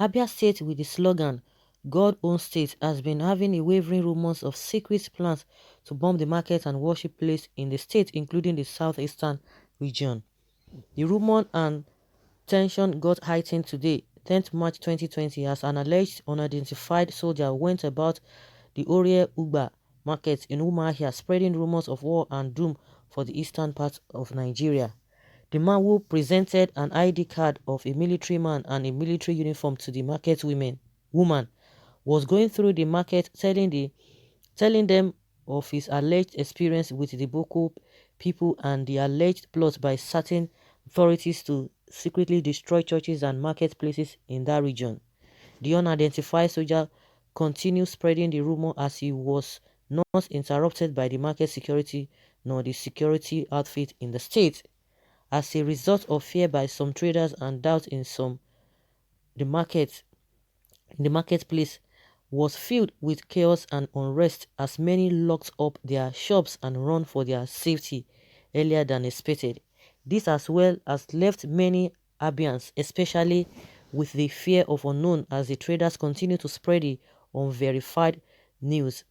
Abia State, with the slogan God owns state, has been having a wavering rumors of secret plans to bomb the market and worship place in the state, including the southeastern region. The rumor and tension got heightened today, 10th March 2020, as an alleged unidentified soldier went about the Orie Ugba market in Umuahia, spreading rumors of war and doom for the eastern part of Nigeria. The man, who presented an ID card of a military man and a military uniform to the market woman, was going through the market telling them of his alleged experience with the Boko people and the alleged plot by certain authorities to secretly destroy churches and marketplaces in that region. The unidentified soldier continued spreading the rumor as he was not interrupted by the market security nor the security outfit in the state. As a result of fear by some traders and doubt in some, the market the marketplace was filled with chaos and unrest as many locked up their shops and run for their safety earlier than expected. This as well as left many Abians, especially with the fear of unknown, as the traders continue to spread the unverified news,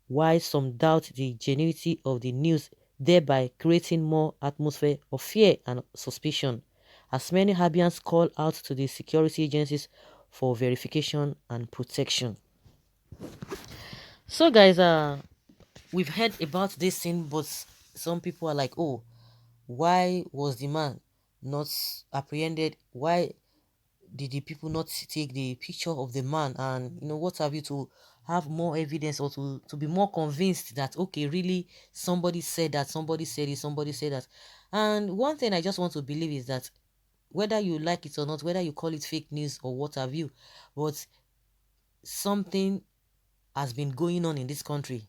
while some doubt the genuinity of the news, thereby creating more atmosphere of fear and suspicion, as many Abians call out to the security agencies for verification and protection. So guys, we've heard about this thing, but some people are like, oh, why was the man not apprehended? Why did the people not take the picture of the man, and what have you, to have more evidence, or to be more convinced that okay, really somebody said that, somebody said it, somebody said that. And one thing I just want to believe is that whether you like it or not, whether you call it fake news or what have you, but something has been going on in this country,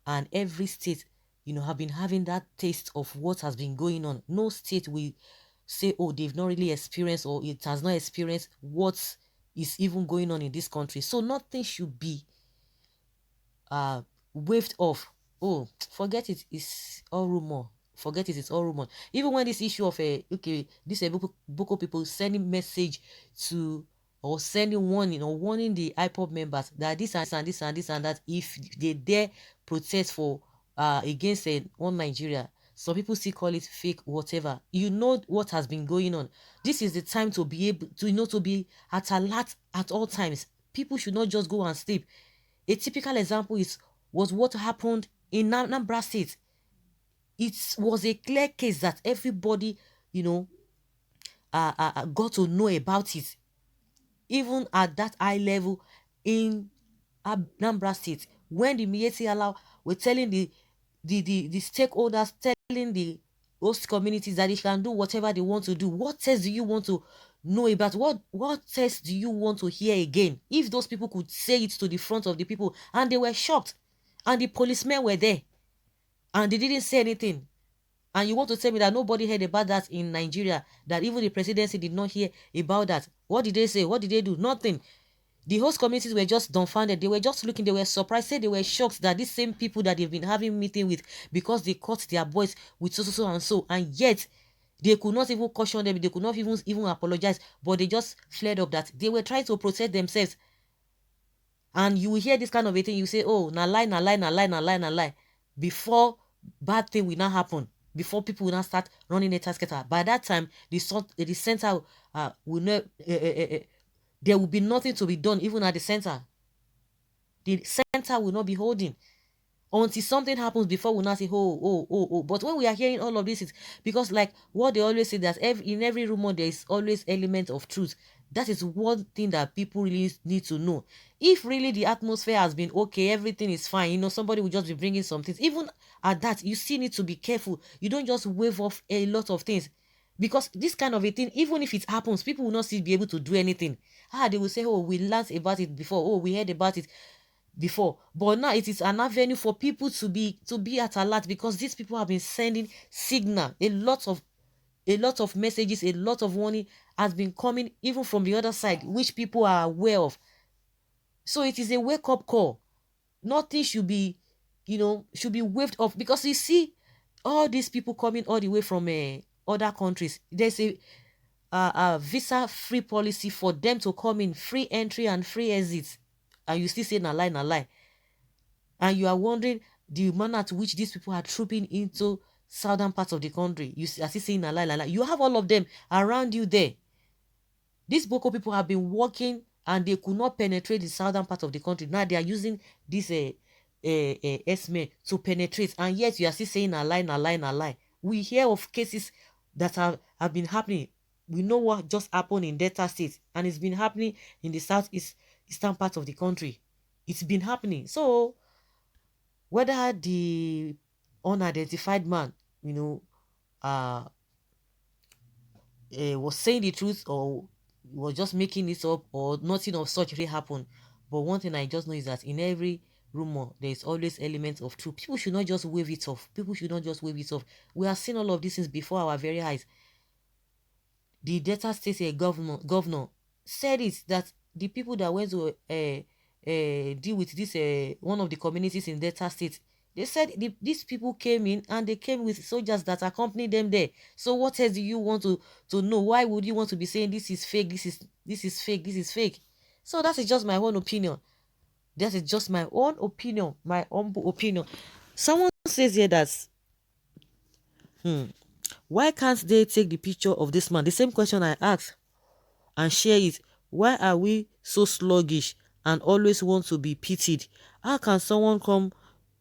and every state have been having that taste of what has been going on. No state will say, oh, they've not really experienced, or it has not experienced what is even going on in this country. So nothing should be uh waved off. Oh, forget it, it's all rumor. Forget it, it's all rumor. Even when this issue of okay, this Boko people sending message to, or sending warning, or warning the IPOB members that this and this and this and that, if they dare protest for against one Nigeria, some people still call it fake whatever. You know what has been going on. This is the time to be able to, to be at alert at all times. People should not just go and sleep. A typical example was what happened in Anambra State. It was a clear case that everybody, got to know about it, even at that high level in Anambra State, when the Miyetti Allah were telling the stakeholders, telling the host communities that they can do whatever they want to do. What test do you want to know about? What test do you want to hear again? If those people could say it to the front of the people, and they were shocked, and the policemen were there, and they didn't say anything, and you want to tell me that nobody heard about that in Nigeria, that even the presidency did not hear about that? What did they say? What did they do? Nothing. The host communities were just dumbfounded. They were just looking. They were surprised. Said they were shocked that these same people that they've been having meeting with, because they caught their boys with so and so, and yet they could not even caution them. They could not even apologize. But they just flared up that they were trying to protect themselves. And you will hear this kind of a thing. You say, oh, na lie, na lie, na lie, na lie, na lie. Before bad thing will not happen. Before people will not start running a scatter. By that time, the center will not. There will be nothing to be done even at the center. The center will not be holding until something happens before we not say, oh. But when we are hearing all of this, it's because, like what they always say, that in every rumor there is always element of truth. That is one thing that people really need to know. If really the atmosphere has been okay, everything is fine, somebody will just be bringing some things. Even at that, you still need to be careful. You don't just wave off a lot of things, because this kind of a thing, even if it happens, people will not still be able to do anything. They will say, oh, we learned about it before, oh, we heard about it before. But now it is an avenue for people to be at alert, because these people have been sending signal. A lot of messages, a lot of warning has been coming even from the other side, which people are aware of. So it is a wake-up call. Nothing should be waved off, because you see all these people coming all the way from other countries. There's visa free policy for them to come in, free entry and free exit, and you still say na lie, na lie. And you are wondering the manner to which these people are trooping into southern parts of the country. You are still saying na lie, na lie. You have all of them around you there. These Boko people have been working and they could not penetrate the southern part of the country. Now they are using this ƴŠ1ØÑ to penetrate, and yet you are still saying a lie, a lie, a lie. We hear of cases that have been happening. We know what just happened in Delta State, and it's been happening in the eastern part of the country. It's been happening. So whether the unidentified man, uh, was saying the truth or was just making it up or nothing of such really happened. But one thing I just know is that in every rumor, there is always elements of truth. People should not just wave it off. People should not just wave it off. We have seen all of these things before our very eyes. The Delta State governor said it, that the people that went to deal with this one of the communities in Delta State, they said these people came in and they came with soldiers that accompanied them there. So what else do you want to know? Why would you want to be saying this is fake, this is fake, this is fake? So that is just my own opinion. That is just my own opinion, my humble opinion. Someone says here that, why can't they take the picture of this man? The same question I asked, and share it. Why are we so sluggish and always want to be pitied? How can someone come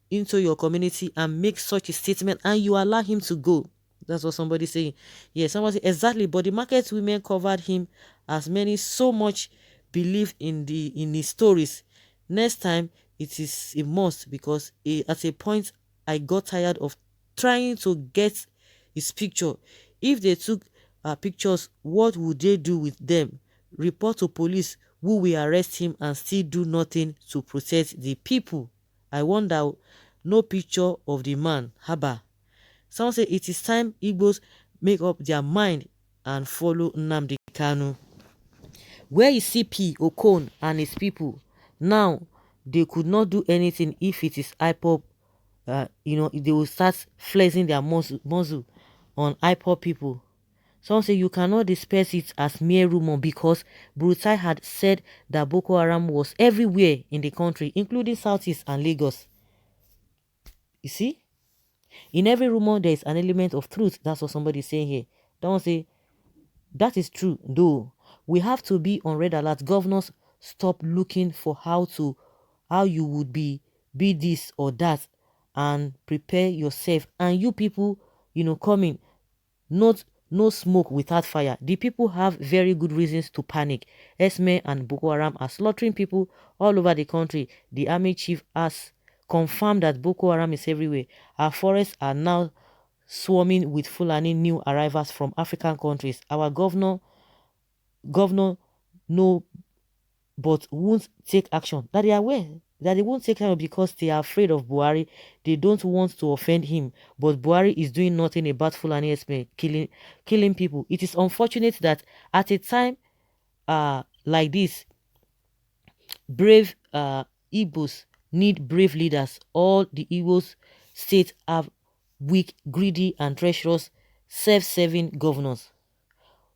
into your community and make such a statement and you allow him to go? That's what somebody's saying. Yeah, somebody say, exactly. But the market women covered him as many so much believe in his stories. Next time it is a must, because at a point I got tired of trying to get his picture. If they took pictures, what would they do with them? Report to police, who will arrest him and still do nothing to protect the people. I wonder, no picture of the man. Haba. Someone say it is time Igbos make up their mind and follow Nnamdi Kanu. Where is CP Okon and his people? Now, they could not do anything if it is IPOP. They will start flexing their muzzle on IPOP people. Some say you cannot disperse it as mere rumor, because Brutai had said that Boko Haram was everywhere in the country, including Southeast and Lagos. You see? In every rumor, there is an element of truth. That's what somebody is saying here. Don't say, that is true, though. We have to be on red alert. Governors, stop looking for how you would be this or that, and prepare yourself. And you people, coming, not no smoke without fire. The people have very good reasons to panic. ƴŠ1ØÑ and Boko Haram are slaughtering people all over the country. The army chief has confirmed that Boko Haram is everywhere. Our forests are now swarming with Fulani new arrivals from African countries. Our governor know but won't take action. That they are aware that they won't take action because they are afraid of Buhari. They don't want to offend him. But Buhari is doing nothing about Fulani ƴŠ1Ø killing people. It is unfortunate that at a time like this, brave Igbos need brave leaders. All the Igbos states have weak, greedy, and treacherous, self-serving governors.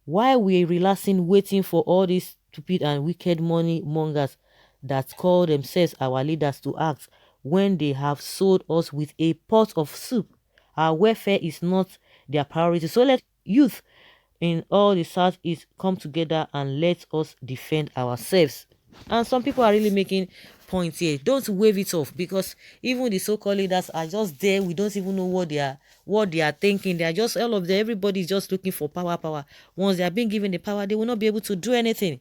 Why we relaxing, waiting for all these stupid and wicked money mongers that call themselves our leaders to act, when they have sold us with a pot of soup? Our welfare is not their priority. So let youth in all the Southeast come together and let us defend ourselves. And some people are really making points here. Don't wave it off, because even the so-called leaders are just there. We don't even know what they are thinking. They are just, all of them, everybody is just looking for power. Once they are being given the power, they will not be able to do anything.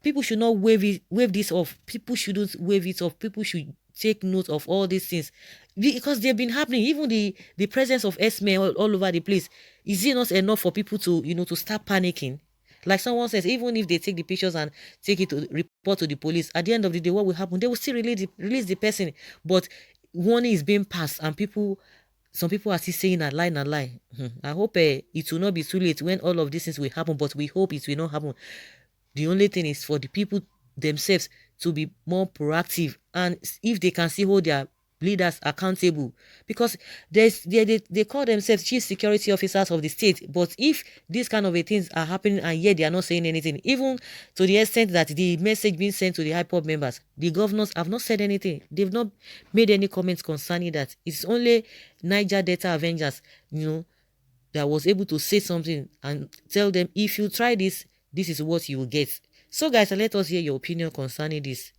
People should not wave this off. People shouldn't wave it off. People should take note of all these things, because they've been happening. Even the presence of ƴŠ1ØÑ all over the place, is it not enough for people to to start panicking? Like someone says, even if they take the pictures and take it to report to the police, at the end of the day, what will happen? They will still release the person. But warning is being passed, and some people are still saying a lie. I hope it will not be too late when all of these things will happen, but we hope it will not happen. The only thing is for the people themselves to be more proactive, and if they can still hold their leaders accountable, because they call themselves chief security officers of the state. But if these kind of things are happening and yet they are not saying anything, even to the extent that the message being sent to the IPOB members, the governors have not said anything. They've not made any comments concerning that. It's only Niger Delta Avengers, that was able to say something and tell them, if you try this, this is what you will get. So guys, let us hear your opinion concerning this.